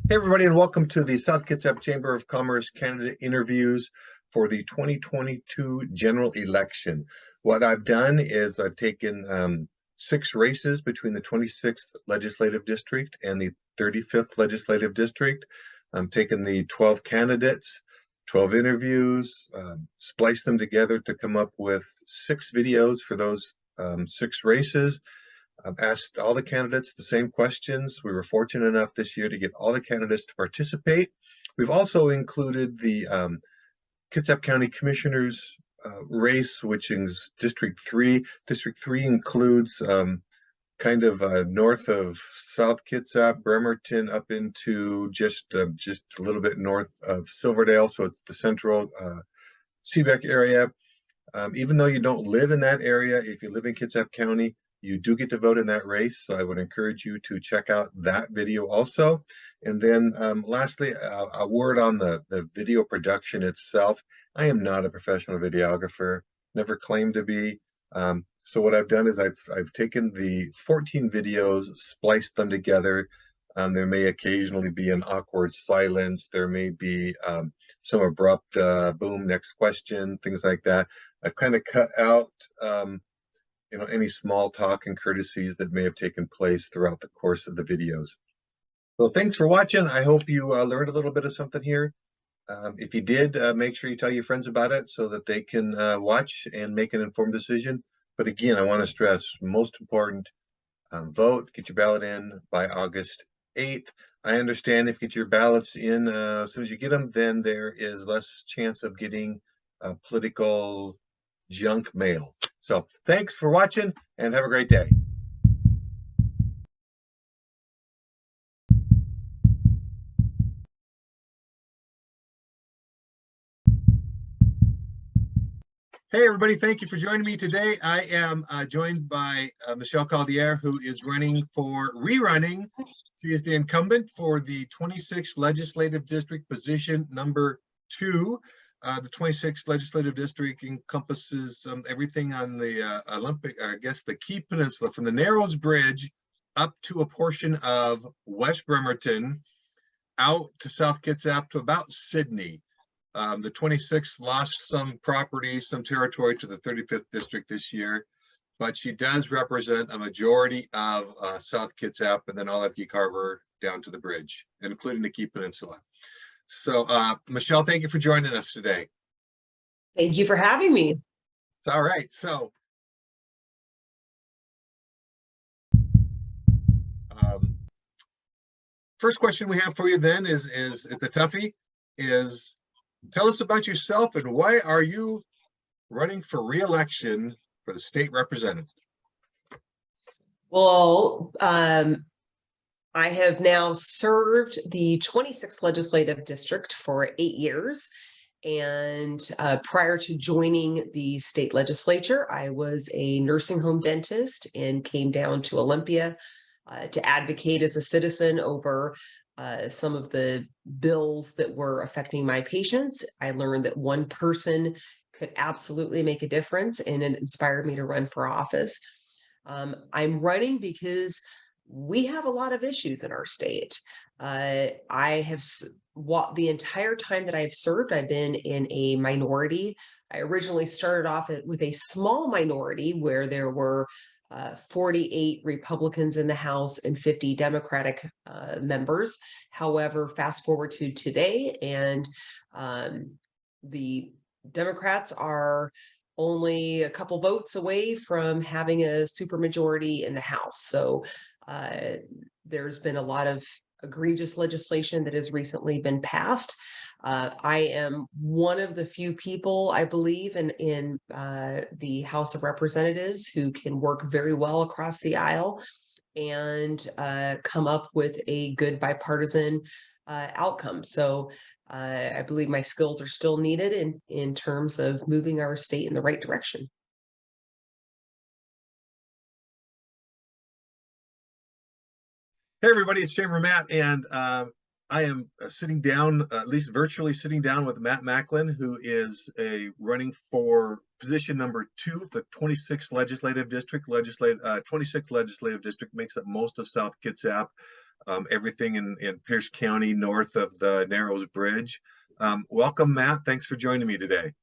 Hey, everybody, and welcome to the South Kitsap Chamber of Commerce candidate interviews for the 2022 general election. What I've done is I've taken 6 races between the 26th Legislative District and the 35th Legislative District. I'm taking the 12 candidates, 12 interviews, spliced them together to come up with 6 videos for those 6 races. I've asked all the candidates the same questions. We were fortunate enough this year to get all the candidates to participate. We've also included the Kitsap County Commissioners race, which is District 3. District 3 includes north of South Kitsap, Bremerton, up into just a little bit north of Silverdale. So it's the central Seebeck area. Even though you don't live in that area, if you live in Kitsap County, you do get to vote in that race. So I would encourage you to check out that video also. And then lastly, a word on the video production itself. I am not a professional videographer, never claimed to be. So what I've done is I've taken the 14 videos, spliced them together. There may occasionally be an awkward silence. There may be some abrupt boom, next question, things like that. I've kind of cut out any small talk and courtesies that may have taken place throughout the course of the videos. So thanks for watching. I hope you learned a little bit of something here. If you did, make sure you tell your friends about it so that they can watch and make an informed decision. But again, I want to stress, most important, vote, get your ballot in by August 8th. I understand if you get your ballots in as soon as you get them, then there is less chance of getting political junk mail. So thanks for watching and have a great day. Hey, everybody. Thank you for joining me today. I am joined by Michelle Caldier, who is rerunning. She is the incumbent for the 26th Legislative District, position number 2. The 26th Legislative District encompasses everything on the the Key Peninsula, from the Narrows Bridge up to a portion of West Bremerton, out to South Kitsap to about Sydney. The 26th lost some property, some territory to the 35th District this year, but she does represent a majority of South Kitsap and then all of Geek Harbor down to the bridge, including the Key Peninsula. So, Michelle, thank you for joining us today. Thank you for having me. It's all right. So, first question we have for you then is it's a toughie, is tell us about yourself and why are you running for re-election for the state representative? Well, I have now served the 26th Legislative District for 8 years. And prior to joining the state legislature, I was a nursing home dentist and came down to Olympia to advocate as a citizen over some of the bills that were affecting my patients. I learned that one person could absolutely make a difference, and it inspired me to run for office. I'm running because we have a lot of issues in our state. I have the entire time that I've served, I've been in a minority. I originally started off with a small minority where there were 48 Republicans in the House and 50 Democratic members. However, fast forward to today, and the Democrats are only a couple votes away from having a supermajority in the House. So there's been a lot of egregious legislation that has recently been passed. I am one of the few people, I believe, in the House of Representatives who can work very well across the aisle and come up with a good bipartisan outcome. So I believe my skills are still needed in terms of moving our state in the right direction. Hey, everybody, it's Chamber Matt, and I am sitting down, at least virtually sitting down, with Matt Macklin, who is running for position number 2 of the 26th Legislative District. 26th Legislative District makes up most of South Kitsap. everything in Pierce County north of the Narrows Bridge. Welcome, Matt. Thanks for joining me today.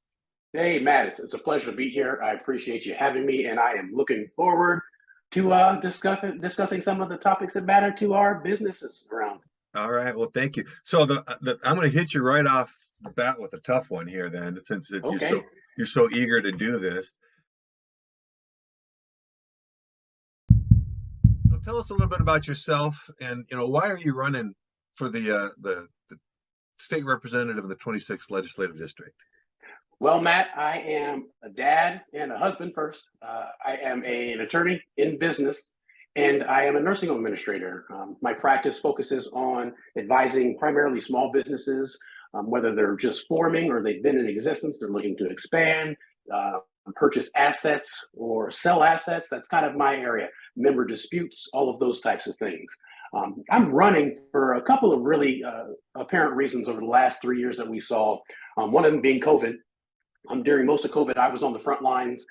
Hey, Matt, it's a pleasure to be here. I appreciate you having me, and I am looking forward to discussing some of the topics that matter to our businesses around. All right. Well, thank you. So I'm going to hit you right off the bat with a tough one here, then, since Okay. you're so eager to do this. So tell us a little bit about yourself, and why are you running for the state representative of the 26th legislative district? Well, Matt, I am a dad and a husband first. I am an attorney in business, and I am a nursing home administrator. My practice focuses on advising primarily small businesses, whether they're just forming or they've been in existence, they're looking to expand, purchase assets, or sell assets. That's kind of my area. Member disputes, all of those types of things. I'm running for a couple of really apparent reasons over the last 3 years that we saw. One of them being COVID. During most of COVID, I was on the front lines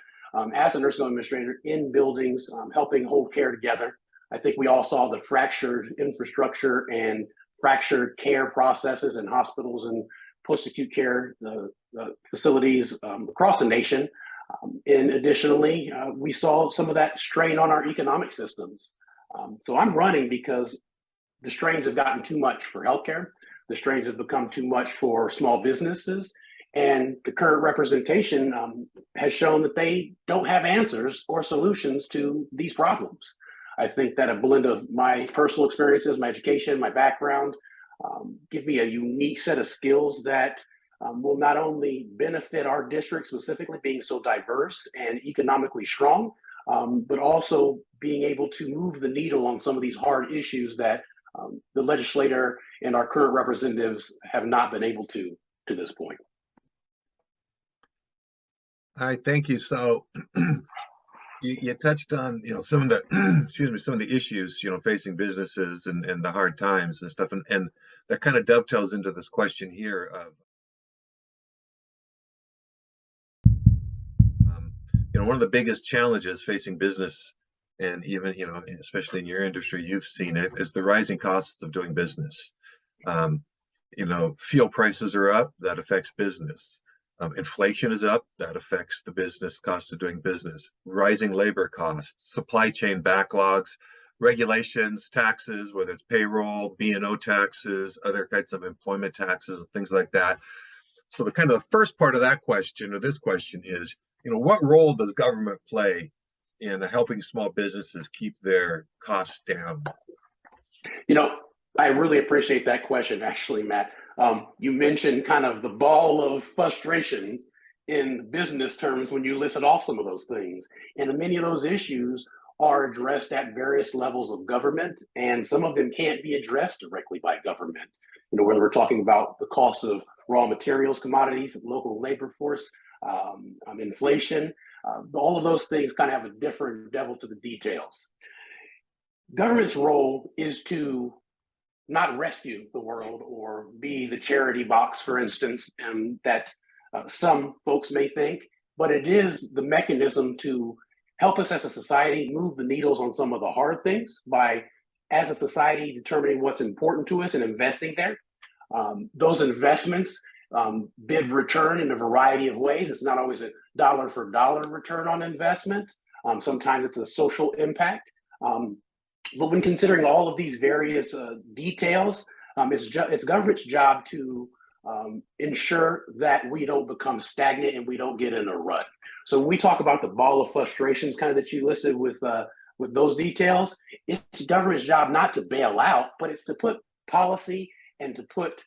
as a nursing home administrator in buildings, helping hold care together. I think we all saw the fractured infrastructure and fractured care processes in hospitals and post-acute care facilities across the nation. And additionally, we saw some of that strain on our economic systems. So I'm running because the strains have gotten too much for healthcare. The strains have become too much for small businesses. And the current representation has shown that they don't have answers or solutions to these problems. I think that a blend of my personal experiences, my education, my background, give me a unique set of skills that will not only benefit our district, specifically being so diverse and economically strong, but also being able to move the needle on some of these hard issues that the legislator and our current representatives have not been able to this point. All right, thank you. So you touched on some of the some of the issues facing businesses and the hard times and stuff, and that kind of dovetails into this question here of one of the biggest challenges facing business, and even especially in your industry, you've seen it, is the rising costs of doing business. Fuel prices are up, that affects business. Inflation is up, that affects the business cost of doing business. Rising labor costs, supply chain backlogs, regulations, taxes, whether it's payroll, B&O taxes, other kinds of employment taxes, things like that. So the first part of that question, or this question, is, what role does government play in helping small businesses keep their costs down? I really appreciate that question, actually, Matt. You mentioned kind of the ball of frustrations in business terms when you listed off some of those things. And many of those issues are addressed at various levels of government, and some of them can't be addressed directly by government. Whether we're talking about the cost of raw materials, commodities, local labor force, inflation, all of those things kind of have a different devil to the details. Government's role is to not rescue the world or be the charity box, for instance, that some folks may think, but it is the mechanism to help us as a society move the needles on some of the hard things by, as a society, determining what's important to us and investing there. Those investments bid return in a variety of ways. It's not always a dollar for dollar return on investment. Sometimes it's a social impact. But when considering all of these various details, it's government's job to ensure that we don't become stagnant and we don't get in a rut. So when we talk about the ball of frustrations kind of that you listed with those details, it's government's job not to bail out, but it's to put policy and to put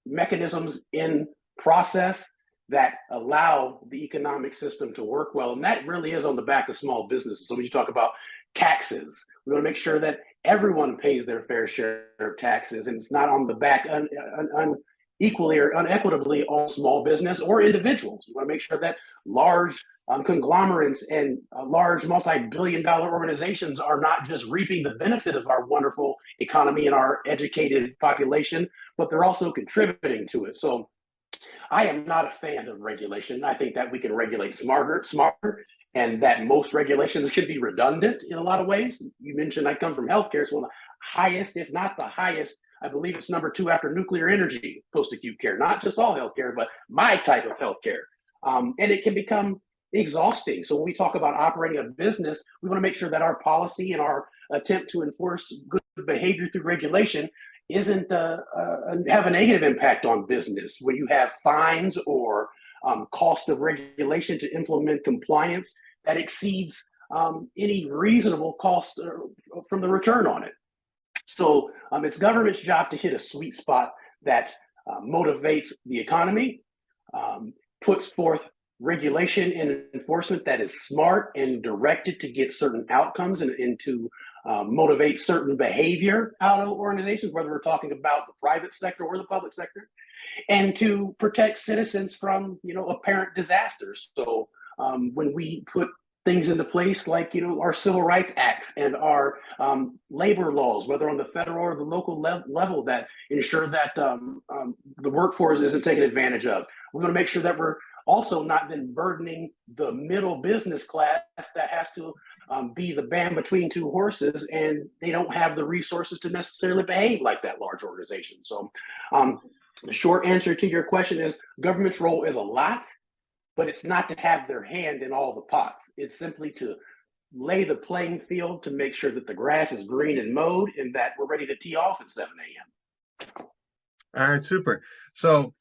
mechanisms in process that allow the economic system to work well. And that really is on the back of small businesses. So when you talk about taxes, we want to make sure that everyone pays their fair share of taxes, and it's not on the back unequally or unequitably on small business or individuals. We want to make sure that large conglomerates and large multi-billion-dollar organizations are not just reaping the benefit of our wonderful economy and our educated population, but they're also contributing to it. So I am not a fan of regulation. I think that we can regulate smarter, and that most regulations should be redundant in a lot of ways. You mentioned I come from healthcare, so highest, if not the highest. I believe it's number 2 after nuclear energy, post-acute care, not just all healthcare, but my type of healthcare. And it can become exhausting. So when we talk about operating a business, we want to make sure that our policy and our attempt to enforce good behavior through regulation isn't have a negative impact on business. When you have fines or cost of regulation to implement compliance that exceeds any reasonable cost from the return on it. So it's government's job to hit a sweet spot that motivates the economy, puts forth regulation and enforcement that is smart and directed to get certain outcomes and to motivate certain behavior out of organizations, whether we're talking about the private sector or the public sector, and to protect citizens from, apparent disasters. So when we put things into place like, our civil rights acts and our labor laws, whether on the federal or the local level, that ensure that the workforce isn't taken advantage of. We're going to make sure that we're also not then burdening the middle business class that has to be the band between two horses, and they don't have the resources to necessarily behave like that large organization. So the short answer to your question is government's role is a lot, but it's not to have their hand in all the pots. It's simply to lay the playing field to make sure that the grass is green and mowed and that we're ready to tee off at 7 a.m. All right, super. So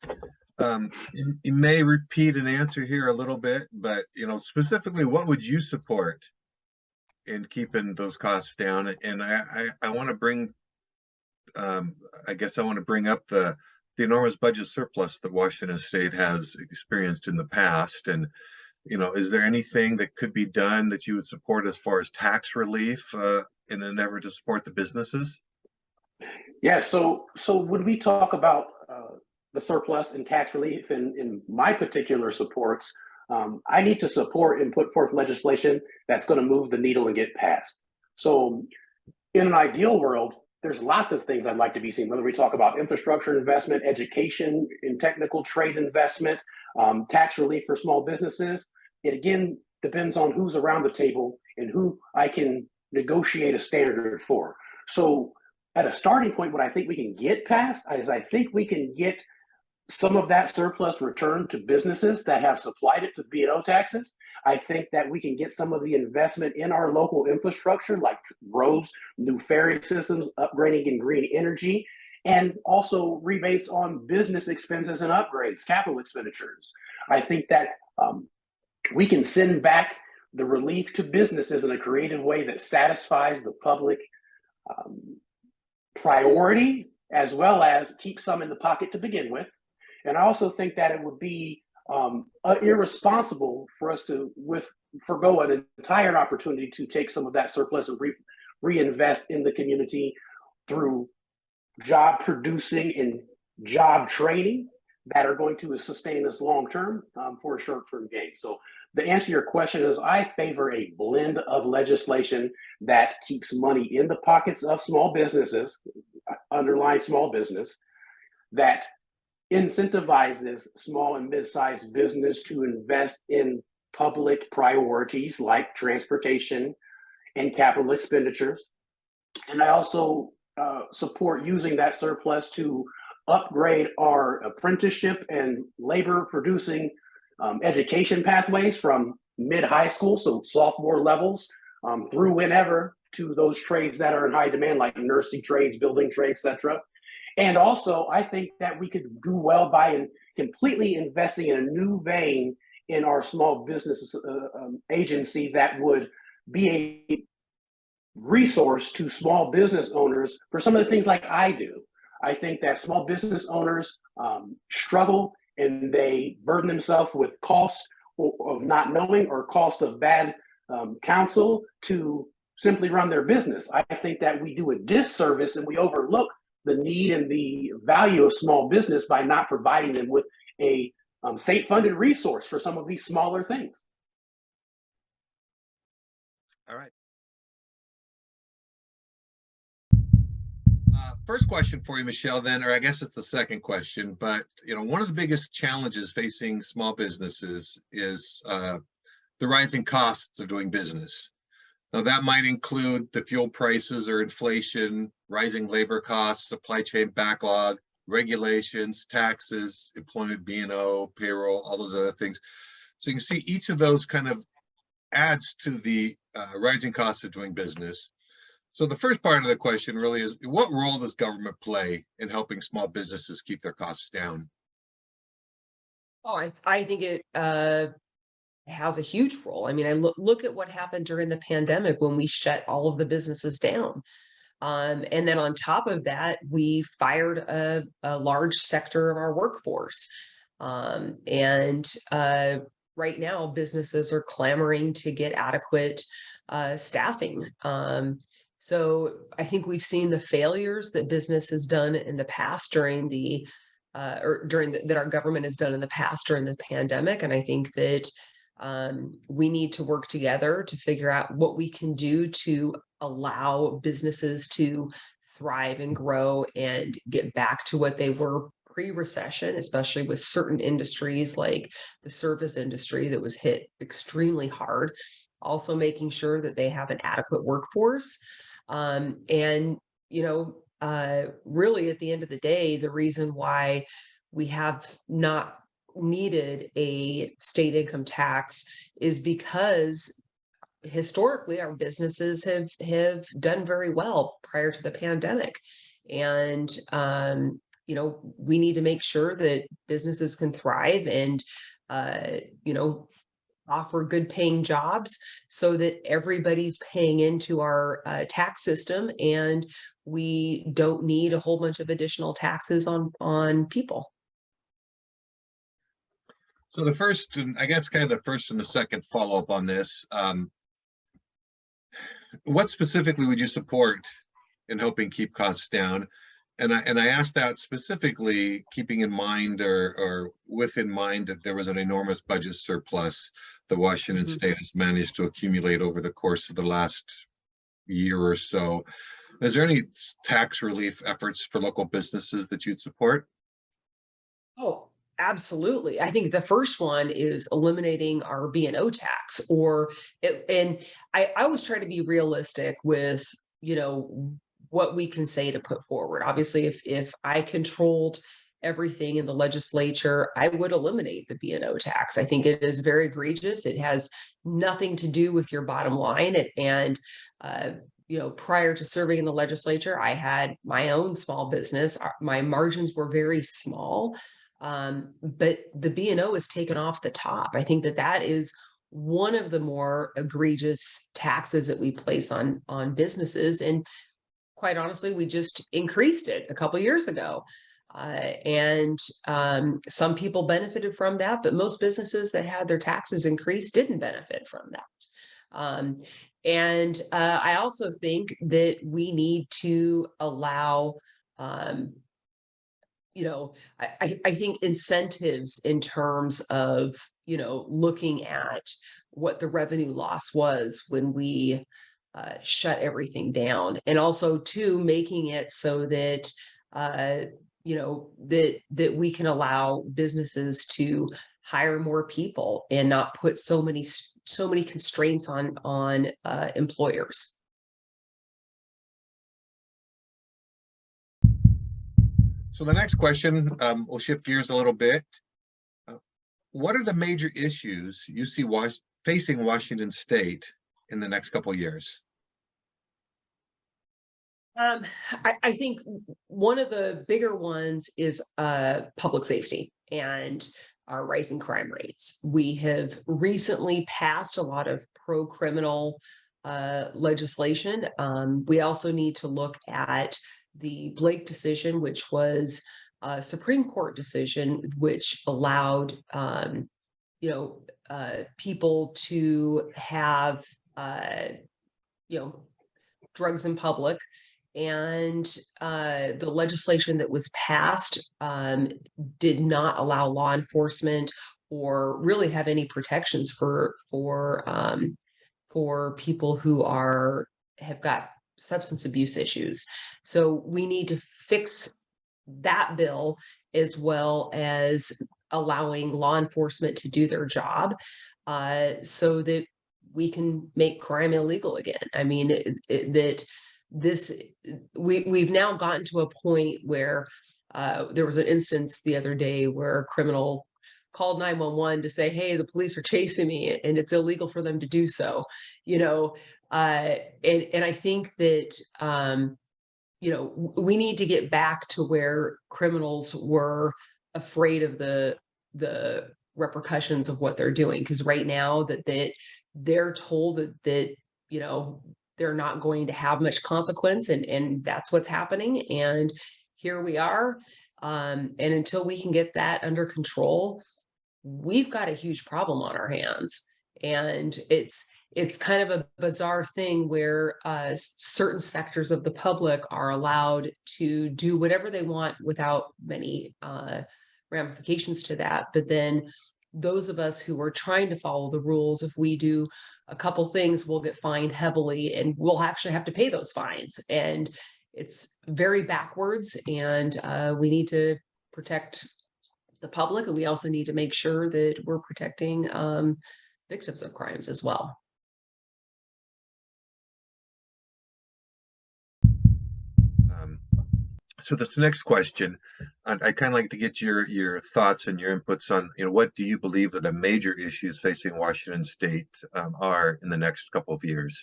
you may repeat an answer here a little bit, but specifically, what would you support in keeping those costs down? And I want to bring, I guess I want to bring up the enormous budget surplus that Washington State has experienced in the past. And, is there anything that could be done that you would support as far as tax relief in an effort to support the businesses? Yeah, so when we talk about the surplus and tax relief in my particular supports, I need to support and put forth legislation that's going to move the needle and get passed. So in an ideal world, there's lots of things I'd like to be seen, whether we talk about infrastructure investment, education, and technical trade investment, tax relief for small businesses. It again depends on who's around the table and who I can negotiate a standard for. So at a starting point, what I think we can get past is I think we can get some of that surplus returned to businesses that have supplied it to B&O taxes. I think that we can get some of the investment in our local infrastructure, like roads, new ferry systems, upgrading in green energy, and also rebates on business expenses and upgrades, capital expenditures. I think that we can send back the relief to businesses in a creative way that satisfies the public priority, as well as keep some in the pocket to begin with. And I also think that it would be irresponsible for us to forgo an entire opportunity to take some of that surplus and reinvest in the community through job producing and job training that are going to sustain us long term for a short term gain. So the answer to your question is I favor a blend of legislation that keeps money in the pockets of small businesses, underlying small business, that incentivizes small and mid-sized business to invest in public priorities like transportation and capital expenditures. And I also support using that surplus to upgrade our apprenticeship and labor producing education pathways from mid-high school, so sophomore levels, through whenever to those trades that are in high demand, like nursing trades, building trades, etc. And also, I think that we could do well by completely investing in a new vein in our small business agency that would be a resource to small business owners for some of the things like I do. I think that small business owners struggle and they burden themselves with costs of not knowing or cost of bad counsel to simply run their business. I think that we do a disservice and we overlook the need and the value of small business by not providing them with a state-funded resource for some of these smaller things. All right. First question for you, Michelle, then, or I guess it's the second question, but one of the biggest challenges facing small businesses is the rising costs of doing business. Now, that might include the fuel prices or inflation, rising labor costs, supply chain backlog, regulations, taxes, employment, B&O, payroll, all those other things. So you can see each of those kind of adds to the rising cost of doing business. So the first part of the question really is, what role does government play in helping small businesses keep their costs down? Oh, I think it has a huge role. I mean, I look at what happened during the pandemic when we shut all of the businesses down. And then on top of that, we fired a large sector of our workforce. And right now, businesses are clamoring to get adequate staffing. So I think we've seen the failures that business has done in the past during the that our government has done in the past during the pandemic. And I think that we need to work together to figure out what we can do to allow businesses to thrive and grow and get back to what they were pre-recession, especially with certain industries like the service industry that was hit extremely hard. Also making sure that they have an adequate workforce. And, really at the end of the day, the reason why we have not needed a state income tax is because historically our businesses have done very well prior to the pandemic. And we need to make sure that businesses can thrive and offer good paying jobs so that everybody's paying into our tax system, and we don't need a whole bunch of additional taxes on people. So the first, and I guess kind of the first and the second follow up on this, what specifically would you support in helping keep costs down? And I asked that specifically keeping in mind or with in mind that there was an enormous budget surplus that Washington State has managed to accumulate over the course of the last year or so. Is there any tax relief efforts for local businesses that you'd support? Oh, absolutely. I think the first one is eliminating our B&O tax, and I always try to be realistic with, what we can say to put forward. Obviously, if I controlled everything in the legislature, I would eliminate the B&O tax. I think it is very egregious. It has nothing to do with your bottom line. Prior to serving in the legislature, I had my own small business. My margins were very small, but the B&O is taken off the top. I think that is one of the more egregious taxes that we place on businesses. And quite honestly, we just increased it a couple of years ago. And some people benefited from that, but most businesses that had their taxes increased didn't benefit from that. I also think that we need to allow, I think incentives in terms of, looking at what the revenue loss was when we shut everything down, and also too making it so that that we can allow businesses to hire more people and not put so many constraints on employers. So the next question, we'll shift gears a little bit. What are the major issues you see facing Washington State in the next couple of years? I think one of the bigger ones is public safety and our rising crime rates. We have recently passed a lot of pro-criminal legislation. We also need to look at the Blake decision, which was a Supreme Court decision, which allowed people to have drugs in public. And the legislation that was passed did not allow law enforcement or really have any protections for people who have got substance abuse issues. So we need to fix that bill, as well as allowing law enforcement to do their job, so that we can make crime illegal again. I mean, that we've now gotten to a point where there was an instance the other day where a criminal called 911 to say, hey, the police are chasing me, and it's illegal for them to do so, and I think that we need to get back to where criminals were afraid of the repercussions of what they're doing, because right now that they're told that they're not going to have much consequence, and that's what's happening. And here we are. And until we can get that under control, we've got a huge problem on our hands. And it's kind of a bizarre thing where certain sectors of the public are allowed to do whatever they want without many ramifications to that. But then those of us who are trying to follow the rules, if we do a couple things, we'll get fined heavily, and we'll actually have to pay those fines. And it's very backwards, and we need to protect the public, and we also need to make sure that we're protecting victims of crimes as well. So this next question, I kind of like to get your thoughts and your inputs on, what do you believe are the major issues facing Washington State are in the next couple of years?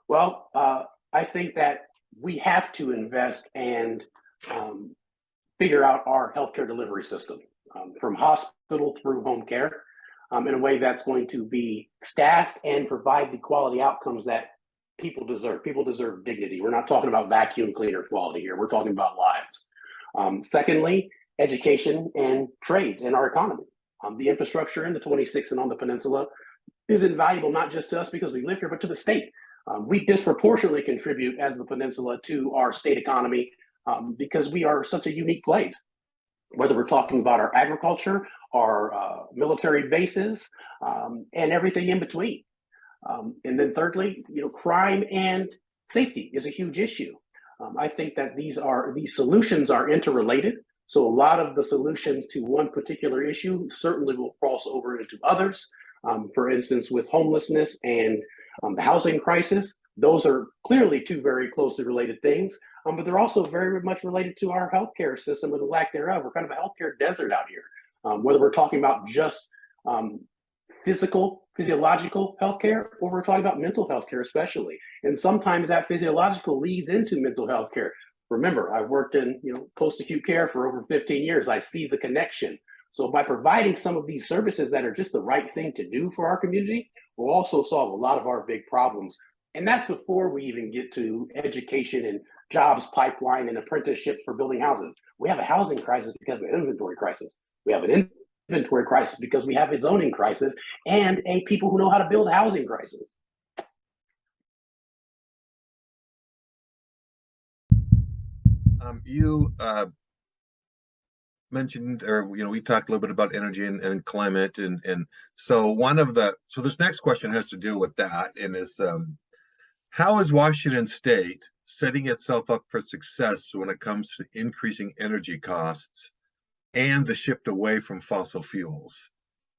Well, I think that we have to invest and figure out our healthcare delivery system, from hospital through home care, in a way that's going to be staffed and provide the quality outcomes that people deserve. People deserve dignity. We're not talking about vacuum cleaner quality here. We're talking about lives. Secondly, education and trades in our economy. The infrastructure in the 26 and on the peninsula is invaluable, not just to us because we live here, but to the state. We disproportionately contribute as the peninsula to our state economy because we are such a unique place. Whether we're talking about our agriculture, our military bases, and everything in between. And then thirdly, crime and safety is a huge issue. I think that these solutions are interrelated. So a lot of the solutions to one particular issue certainly will cross over into others. For instance, with homelessness and the housing crisis, those are clearly two very closely related things, but they're also very much related to our healthcare system or the lack thereof. We're kind of a healthcare desert out here, whether we're talking about just physiological healthcare, or we're talking about mental health care especially. And sometimes that physiological leads into mental health care. Remember, I've worked in post-acute care for over 15 years. I see the connection. So by providing some of these services that are just the right thing to do for our community, we'll also solve a lot of our big problems. And that's before we even get to education and jobs pipeline and apprenticeship for building houses. We have a housing crisis because of an inventory crisis. We have an inventory crisis because we have a zoning crisis and a people who know how to build a housing crisis. You mentioned, or we talked a little bit about energy and climate, and so this next question has to do with that, and is how is Washington State setting itself up for success when it comes to increasing energy costs and the shift away from fossil fuels?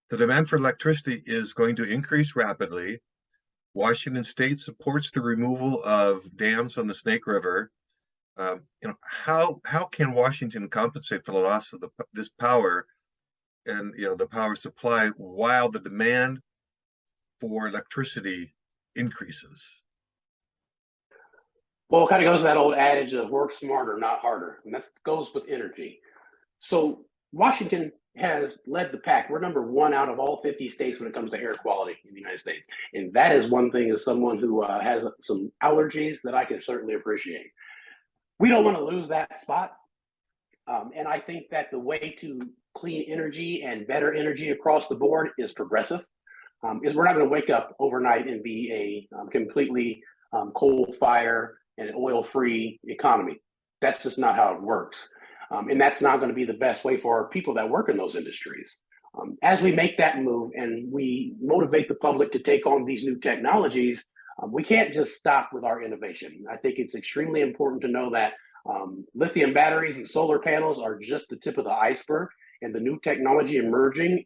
The demand for electricity is going to increase rapidly. Washington State supports the removal of dams on the Snake River. How can Washington compensate for the loss of this power and the power supply while the demand for electricity increases? Well, it kind of goes to that old adage of work smarter, not harder, and that goes with energy. So Washington has led the pack. We're number one out of all 50 states when it comes to air quality in the United States, and that is one thing as someone who has some allergies that I can certainly appreciate. We don't want to lose that spot. And I think that the way to clean energy and better energy across the board is progressive. Is we're not going to wake up overnight and be a completely coal fire and oil-free economy. That's just not how it works. And that's not going to be the best way for our people that work in those industries. As we make that move and we motivate the public to take on these new technologies, we can't just stop with our innovation. I think it's extremely important to know that lithium batteries and solar panels are just the tip of the iceberg, and the new technology emerging,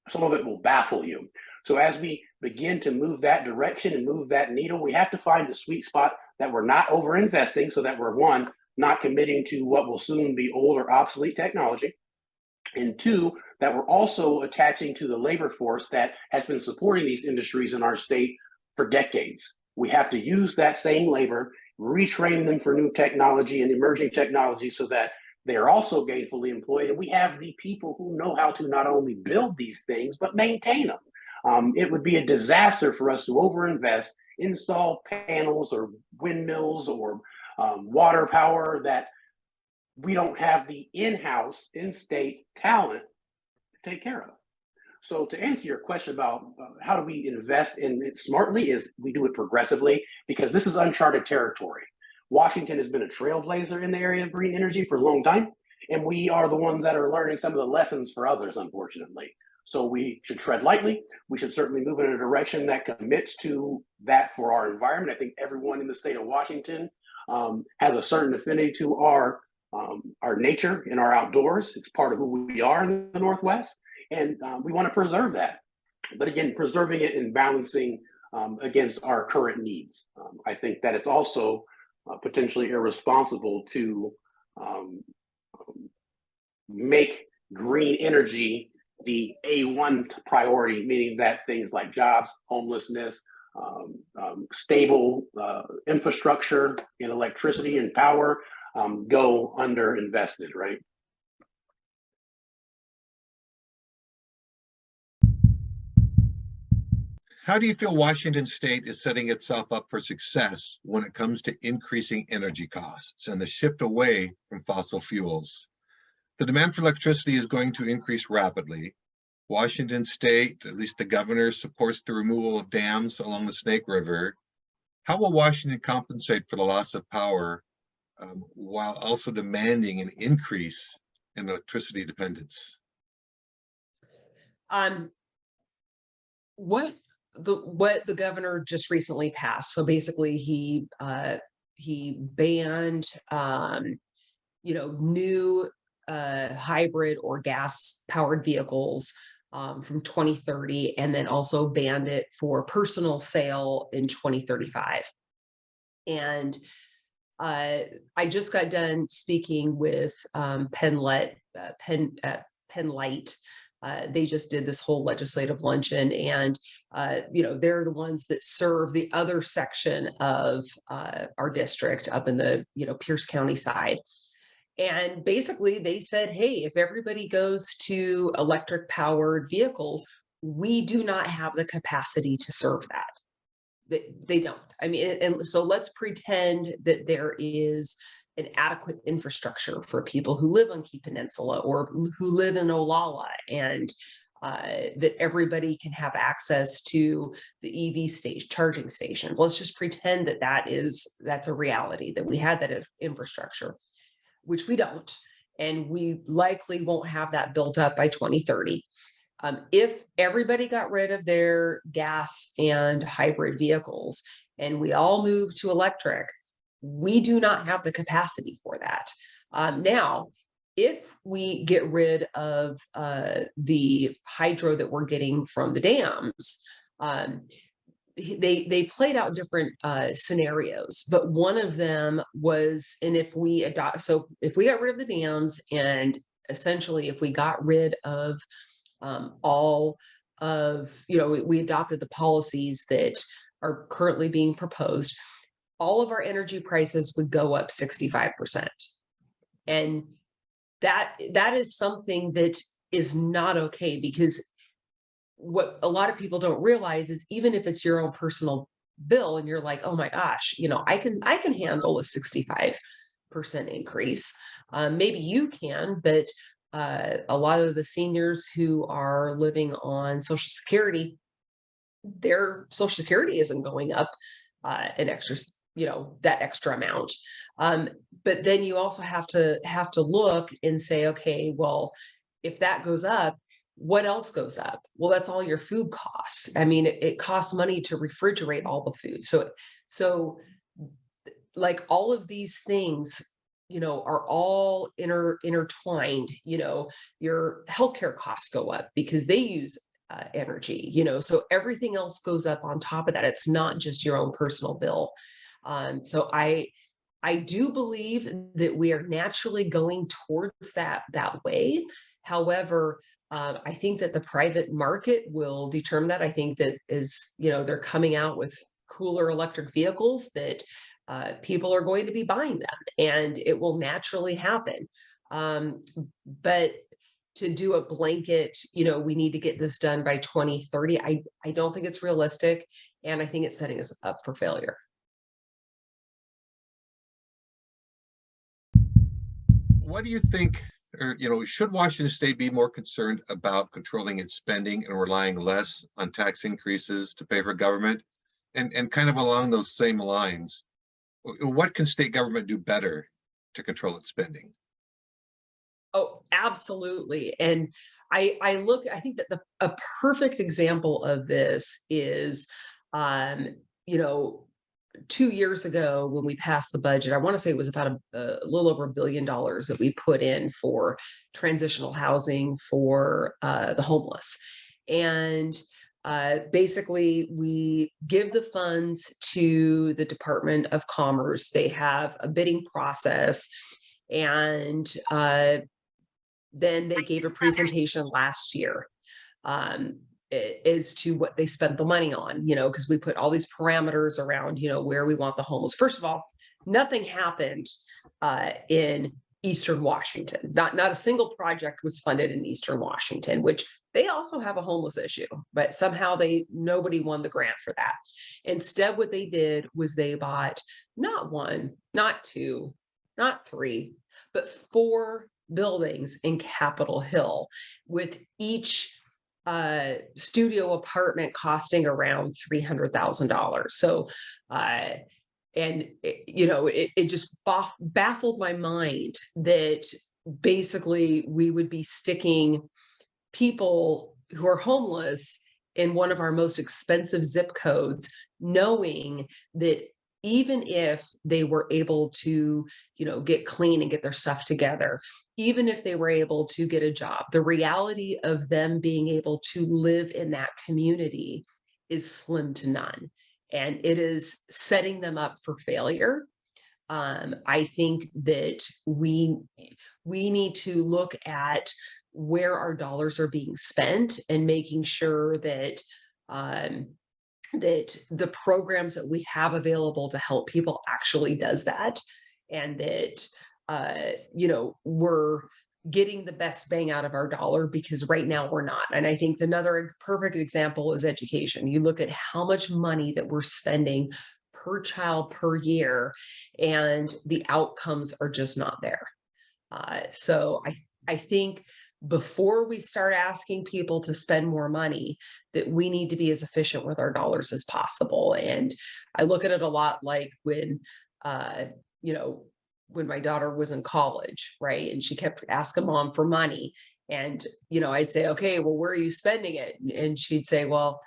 some of it will baffle you. So as we begin to move that direction and move that needle, we have to find the sweet spot that we're not over investing, so that we're, one, not committing to what will soon be old or obsolete technology, and two, that we're also attaching to the labor force that has been supporting these industries in our state for decades. We have to use that same labor, retrain them for new technology and emerging technology so that they are also gainfully employed. And we have the people who know how to not only build these things, but maintain them. It would be a disaster for us to overinvest, install panels or windmills or water power that we don't have the in-house, in-state talent to take care of. So to answer your question about how do we invest in it smartly, is we do it progressively, because this is uncharted territory. Washington has been a trailblazer in the area of green energy for a long time, and we are the ones that are learning some of the lessons for others, unfortunately. So we should tread lightly. We should certainly move in a direction that commits to that for our environment. I think everyone in the state of Washington has a certain affinity to our nature and our outdoors. It's part of who we are in the Northwest, and we want to preserve that. But again, preserving it and balancing against our current needs. I think that it's also potentially irresponsible to make green energy the A1 priority, meaning that things like jobs, homelessness, stable infrastructure in electricity and power go underinvested, right? How do you feel Washington State is setting itself up for success when it comes to increasing energy costs and the shift away from fossil fuels? The demand for electricity is going to increase rapidly. Washington State, at least the governor, supports the removal of dams along the Snake River. How will Washington compensate for the loss of power while also demanding an increase in electricity dependence? What the governor just recently passed. So basically, he banned new hybrid or gas powered vehicles from 2030, and then also banned it for personal sale in 2035. And I just got done speaking with Penlight. They just did this whole legislative luncheon, and they're the ones that serve the other section of our district up in the Pierce County side. And basically they said, hey, if everybody goes to electric powered vehicles, we do not have the capacity to serve that. They don't. I mean, and so let's pretend that there is an adequate infrastructure for people who live on Key Peninsula or who live in Olalla, and that everybody can have access to the EV charging stations. Let's just pretend that that's a reality, that we had that infrastructure, which we don't, and we likely won't have that built up by 2030. If everybody got rid of their gas and hybrid vehicles and we all move to electric, we do not have the capacity for that. Now, if we get rid of the hydro that we're getting from the dams, they played out different scenarios, but one of them was, and if we got rid of the dams, and essentially if we got rid of all of, we adopted the policies that are currently being proposed, all of our energy prices would go up 65%. And that is something that is not okay, because what a lot of people don't realize is, even if it's your own personal bill and you're like, oh my gosh, I can handle a 65% increase. Maybe you can, but a lot of the seniors who are living on Social Security, their Social Security isn't going up an extra, that extra amount. But then you also have to look and say, okay, well, if that goes up, what else goes up? Well, that's all your food costs. I mean, it costs money to refrigerate all the food. So like all of these things, are all intertwined. Your healthcare costs go up because they use energy, so everything else goes up on top of that. It's not just your own personal bill. So I do believe that we are naturally going towards that way. However, I think that the private market will determine that. I think that they're coming out with cooler electric vehicles that people are going to be buying them, and it will naturally happen. But to do a blanket, we need to get this done by 2030. I don't think it's realistic, and I think it's setting us up for failure. What do you think, or, should Washington State be more concerned about controlling its spending and relying less on tax increases to pay for government? And kind of along those same lines, what can state government do better to control its spending? Oh, absolutely. And I think that a perfect example of this is, you know, 2 years ago when we passed the budget. I want to say it was about a little over $1 billion that we put in for transitional housing for the homeless. And basically, we give the funds to the Department of Commerce. They have a bidding process, and then they gave a presentation last year as to what they spent the money on, because we put all these parameters around, where we want the homeless. First of all, nothing happened in Eastern Washington. Not a single project was funded in Eastern Washington, which they also have a homeless issue, but somehow nobody won the grant for that. Instead, what they did was they bought not one, not two, not three, but 4 buildings in Capitol Hill, with each studio apartment costing around $300,000. So, and it just baffled my mind that basically we would be sticking people who are homeless in one of our most expensive zip codes, knowing that even if they were able to, get clean and get their stuff together, even if they were able to get a job, the reality of them being able to live in that community is slim to none. And it is setting them up for failure. I think that we need to look at where our dollars are being spent and making sure that that the programs that we have available to help people actually does that, and that we're getting the best bang out of our dollar, because right now we're not. And I think another perfect example is education. You look at how much money that we're spending per child per year, and the outcomes are just not there. So I think before we start asking people to spend more money, that we need to be as efficient with our dollars as possible. And I look at it a lot like when my daughter was in college, right? And she kept asking mom for money. And, I'd say, okay, well, where are you spending it? And she'd say, well,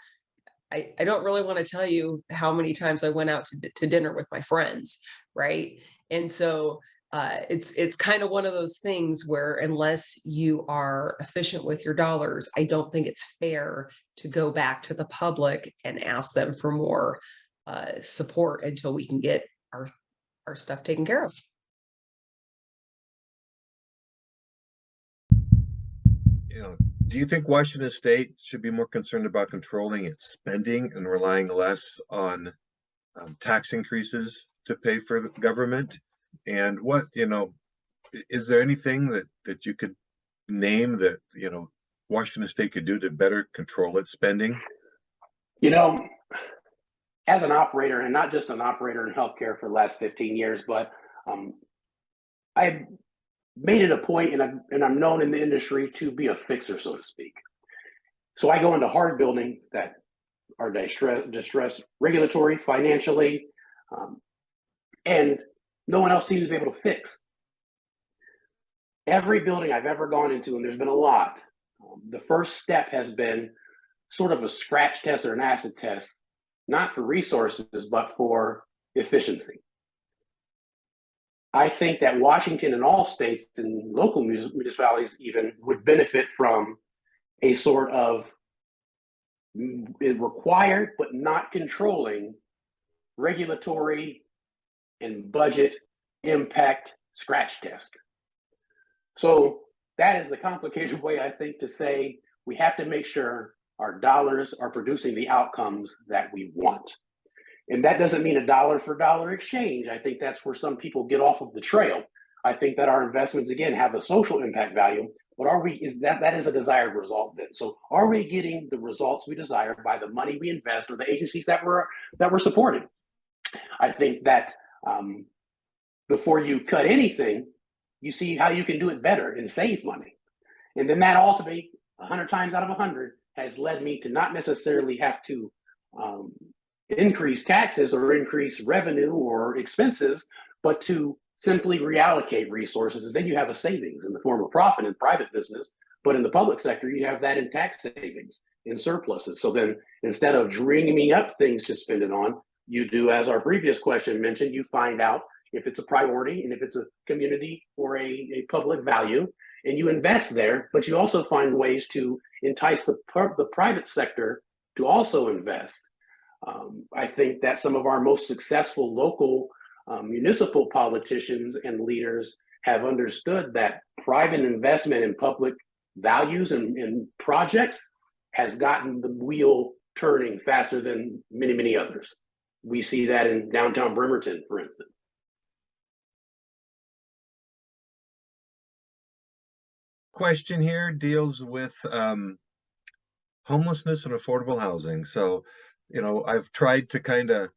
I don't really want to tell you how many times I went out to dinner with my friends, right? And so it's kind of one of those things where, unless you are efficient with your dollars, I don't think it's fair to go back to the public and ask them for more support until we can get our stuff taken care of. Do you think Washington State should be more concerned about controlling its spending and relying less on tax increases to pay for the government? And is there anything that you could name that, Washington State could do to better control its spending? As an operator, and not just an operator in healthcare for the last 15 years, but I made it a point, and I'm known in the industry to be a fixer, so to speak. So I go into hard buildings that are distressed regulatory, financially, and no one else seems to be able to fix. Every building I've ever gone into, and there's been a lot, the first step has been sort of a scratch test or an acid test, not for resources, but for efficiency. I think that Washington and all states and local municipalities even would benefit from a sort of required but not controlling regulatory and budget impact scratch test. So that is the complicated way, I think, to say we have to make sure our dollars are producing the outcomes that we want. And that doesn't mean a dollar for dollar exchange. I think that's where some people get off of the trail. I think that our investments, again, have a social impact value, but that is a desired result then. So are we getting the results we desire by the money we invest or the agencies that we're supporting? I think that before you cut anything, you see how you can do it better and save money. And then that ultimately, 100 times out of 100, has led me to not necessarily have to increase taxes or increase revenue or expenses, but to simply reallocate resources. And then you have a savings in the form of profit in private business. But in the public sector, you have that in tax savings, in surpluses. So then instead of dreaming up things to spend it on, you do, as our previous question mentioned, you find out if it's a priority and if it's a community or a public value, and you invest there, but you also find ways to entice the private sector to also invest. I think that some of our most successful local municipal politicians and leaders have understood that private investment in public values and projects has gotten the wheel turning faster than many, many others. We see that in downtown Bremerton, for instance. Question here deals with homelessness and affordable housing. So, I've tried to kind of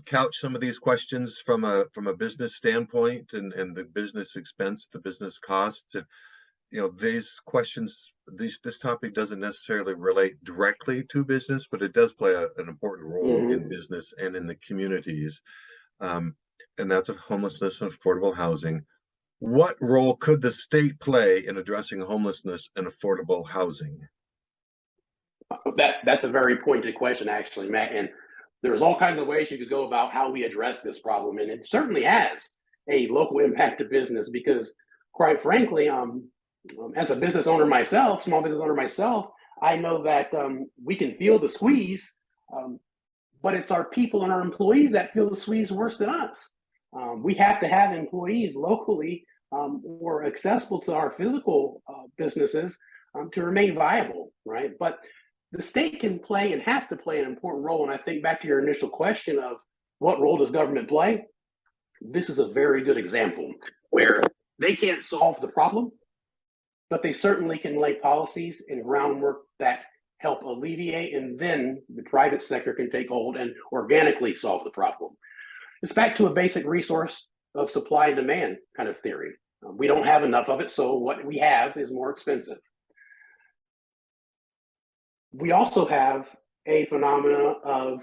couch some of these questions from a business standpoint and the business expense, the business costs. And, these questions, this topic doesn't necessarily relate directly to business, but it does play an important role in business and in the communities. And that's of homelessness and affordable housing. What role could the state play in addressing homelessness and affordable housing? That's a very pointed question, actually, Matt. And there's all kinds of ways you could go about how we address this problem. And it certainly has a local impact to business because, quite frankly, as a business owner myself, small business owner myself, I know that we can feel the squeeze, but it's our people and our employees that feel the squeeze worse than us. We have to have employees locally or accessible to our physical businesses to remain viable, right? But the state can play and has to play an important role. And I think back to your initial question of what role does government play? This is a very good example where they can't solve the problem, but they certainly can lay policies and groundwork that help alleviate, and then the private sector can take hold and organically solve the problem. It's back to a basic resource of supply and demand kind of theory. We don't have enough of it, so what we have is more expensive. We also have a phenomena of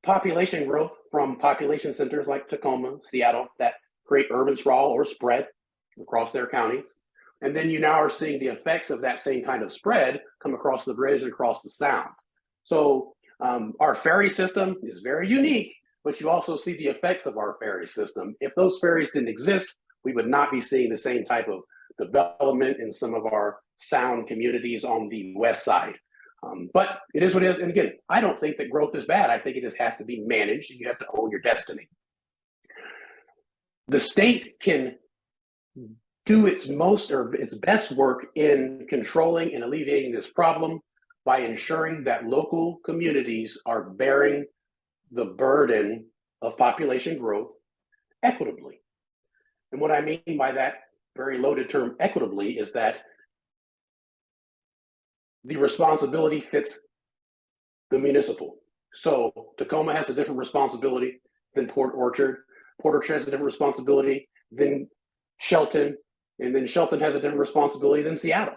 population growth from population centers like Tacoma, Seattle, that create urban sprawl or spread across their counties. And then you now are seeing the effects of that same kind of spread come across the bridge and across the sound. So our ferry system is very unique, but you also see the effects of our ferry system. If those ferries didn't exist, we would not be seeing the same type of development in some of our sound communities on the west side. But it is what it is. And again, I don't think that growth is bad. I think it just has to be managed and you have to own your destiny. The state can do its most or its best work in controlling and alleviating this problem by ensuring that local communities are bearing the burden of population growth equitably. And what I mean by that very loaded term equitably is that the responsibility fits the municipal. So Tacoma has a different responsibility than Port Orchard. Port Orchard has a different responsibility than Shelton, and then Shelton has a different responsibility than Seattle.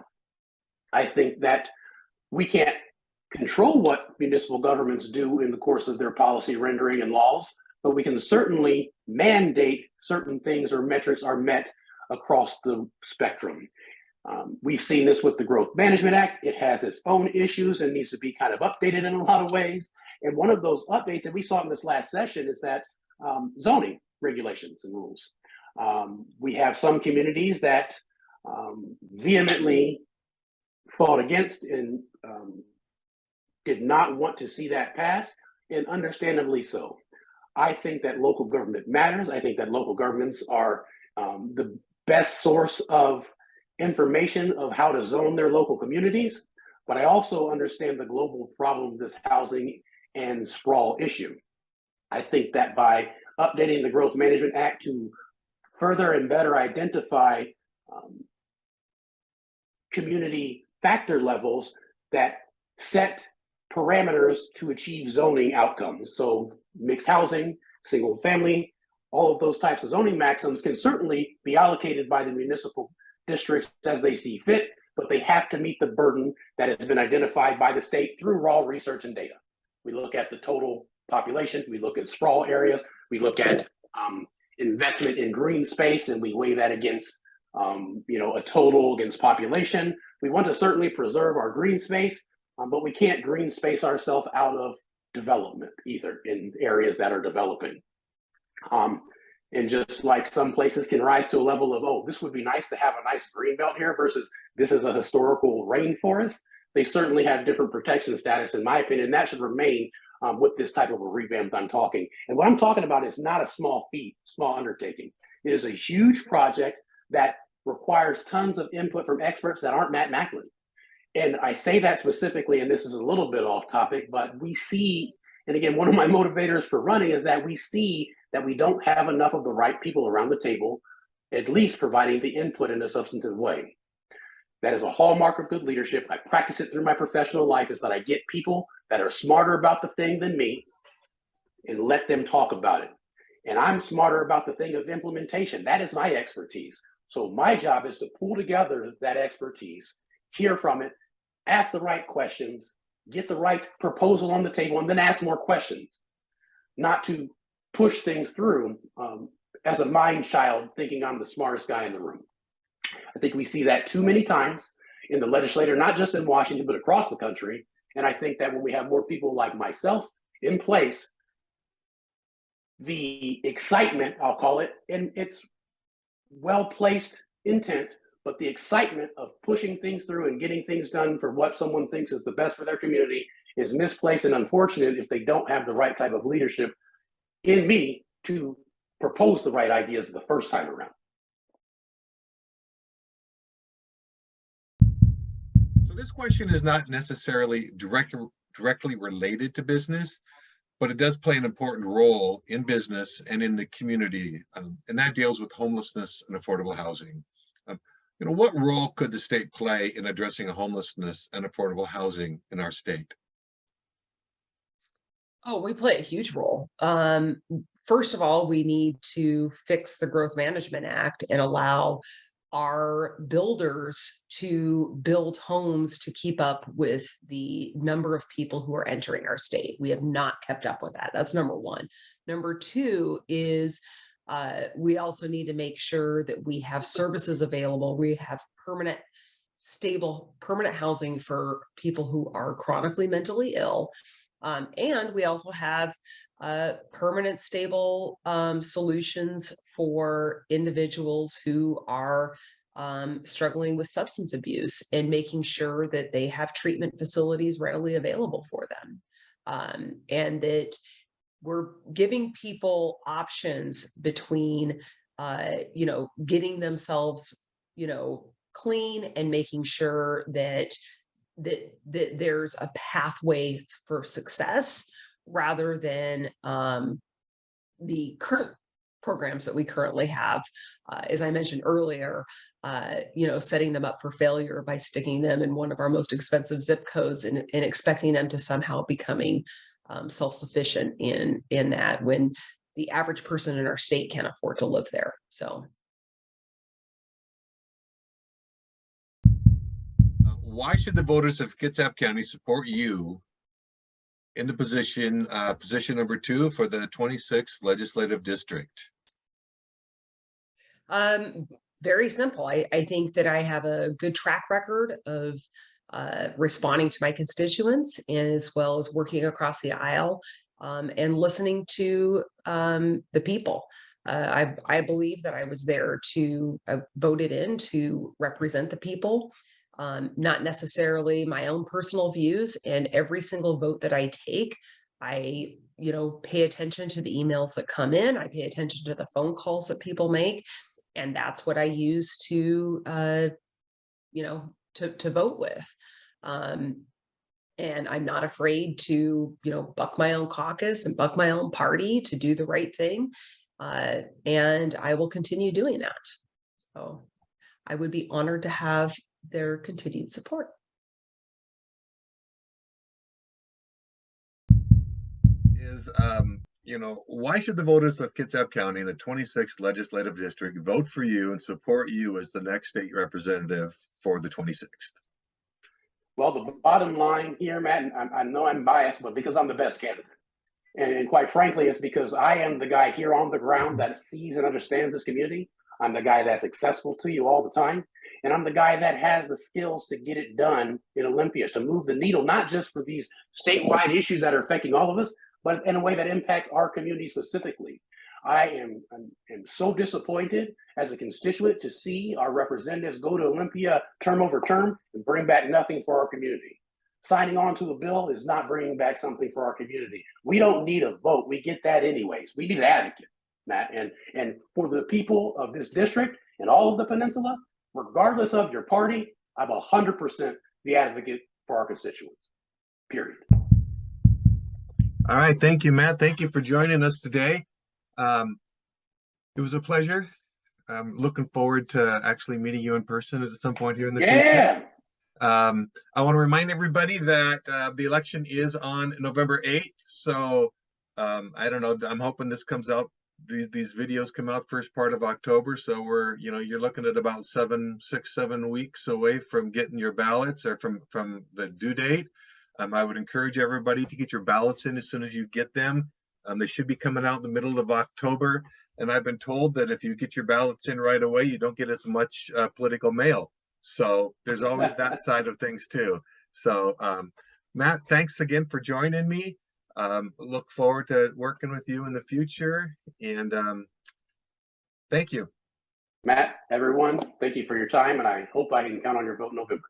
I think that we can't control what municipal governments do in the course of their policy rendering and laws, but we can certainly mandate certain things or metrics are met across the spectrum. We've seen this with the Growth Management Act. It has its own issues and needs to be kind of updated in a lot of ways. And one of those updates, and we saw in this last session, is that zoning regulations and rules. We have some communities that vehemently fought against and did not want to see that pass. and understandably so. I think that local government matters. I think that local governments are the best source of information of how to zone their local communities. But I also understand the global problem of this housing and sprawl issue. I think that by updating the Growth Management Act to further and better identify community factor levels that set parameters to achieve zoning outcomes. So mixed housing, single family, all of those types of zoning maxims can certainly be allocated by the municipal districts as they see fit, but they have to meet the burden that has been identified by the state through raw research and data. We look at the total population, we look at sprawl areas, we look at investment in green space, and we weigh that against a total against population. We want to certainly preserve our green space, but we can't green space ourselves out of development either in areas that are developing. And just like some places can rise to a level of, oh, this would be nice to have a nice green belt here versus this is a historical rainforest, they certainly have different protection status, in my opinion. That should remain with this type of a revamp I'm talking. And what I'm talking about is not a small feat, small undertaking. It is a huge project that requires tons of input from experts that aren't Matt Macklin. And I say that specifically, and this is a little bit off topic, but we see, and again, one of my motivators for running is that we see that we don't have enough of the right people around the table, at least providing the input in a substantive way. That is a hallmark of good leadership. I practice it through my professional life, is that I get people that are smarter about the thing than me and let them talk about it. And I'm smarter about the thing of implementation. That is my expertise. So my job is to pull together that expertise, hear from it, ask the right questions, get the right proposal on the table, and then ask more questions, not to push things through as a mind child thinking I'm the smartest guy in the room. I think we see that too many times in the legislature, not just in Washington, but across the country. And I think that when we have more people like myself in place, the excitement, I'll call it, and it's well-placed intent, but the excitement of pushing things through and getting things done for what someone thinks is the best for their community is misplaced and unfortunate if they don't have the right type of leadership in me to propose the right ideas the first time around. So this question is not necessarily directly related to business, but it does play an important role in business and in the community, and that deals with homelessness and affordable housing. What role could the state play in addressing homelessness and affordable housing in our state? Oh, we play a huge role. First of all, we need to fix the Growth Management Act and allow our builders to build homes to keep up with the number of people who are entering our state. We have not kept up with that. That's number one. Number two is we also need to make sure that we have services available. We have permanent, stable, permanent housing for people who are chronically mentally ill. And we also have permanent, stable solutions for individuals who are struggling with substance abuse, and making sure that they have treatment facilities readily available for them. And that we're giving people options between, getting themselves, clean, and making sure that there's a pathway for success, rather than the current programs that we currently have, as I mentioned earlier, setting them up for failure by sticking them in one of our most expensive zip codes and expecting them to somehow becoming self-sufficient in that, when the average person in our state can't afford to live there. So why should the voters of Kitsap County support you in the position number 2 for the 26th legislative district? Very simple. I think that I have a good track record of responding to my constituents, as well as working across the aisle and listening to the people. I believe that I was there voted in to represent the people, not necessarily my own personal views. And every single vote that I take I, pay attention to the emails that come in. I pay attention to the phone calls that people make. And that's what I use to, to vote with. And I'm not afraid to, buck my own caucus and buck my own party to do the right thing. And I will continue doing that. So I would be honored to have their continued support. Is why should the voters of Kitsap County, the 26th legislative district, vote for you and support you as the next state representative for the 26th? Well, the bottom line here, Matt, and I know I'm biased, but because I'm the best candidate. And quite frankly, it's because I am the guy here on the ground that sees and understands this community. I'm the guy that's accessible to you all the time. And I'm the guy that has the skills to get it done in Olympia, to move the needle, not just for these statewide issues that are affecting all of us, but in a way that impacts our community specifically. I am so disappointed as a constituent to see our representatives go to Olympia term over term and bring back nothing for our community. Signing on to a bill is not bringing back something for our community. We don't need a vote. We get that anyways. We need an advocate, Matt. And for the people of this district and all of the peninsula, regardless of your party, I'm 100% the advocate for our constituents, period. All right. Thank you, Matt. Thank you for joining us today. It was a pleasure. I'm looking forward to actually meeting you in person at some point here in the future. I want to remind everybody that the election is on November 8th. So I don't know. I'm hoping this comes out. These videos come out first part of October. So you're looking at about 7 weeks away from getting your ballots, or from the due date. I would encourage everybody to get your ballots in as soon as you get them. They should be coming out in the middle of October. And I've been told that if you get your ballots in right away, you don't get as much political mail. So there's always that side of things too. So Matt, thanks again for joining me. Look forward to working with you in the future. And thank you. Matt, everyone, thank you for your time. And I hope I can count on your vote in November.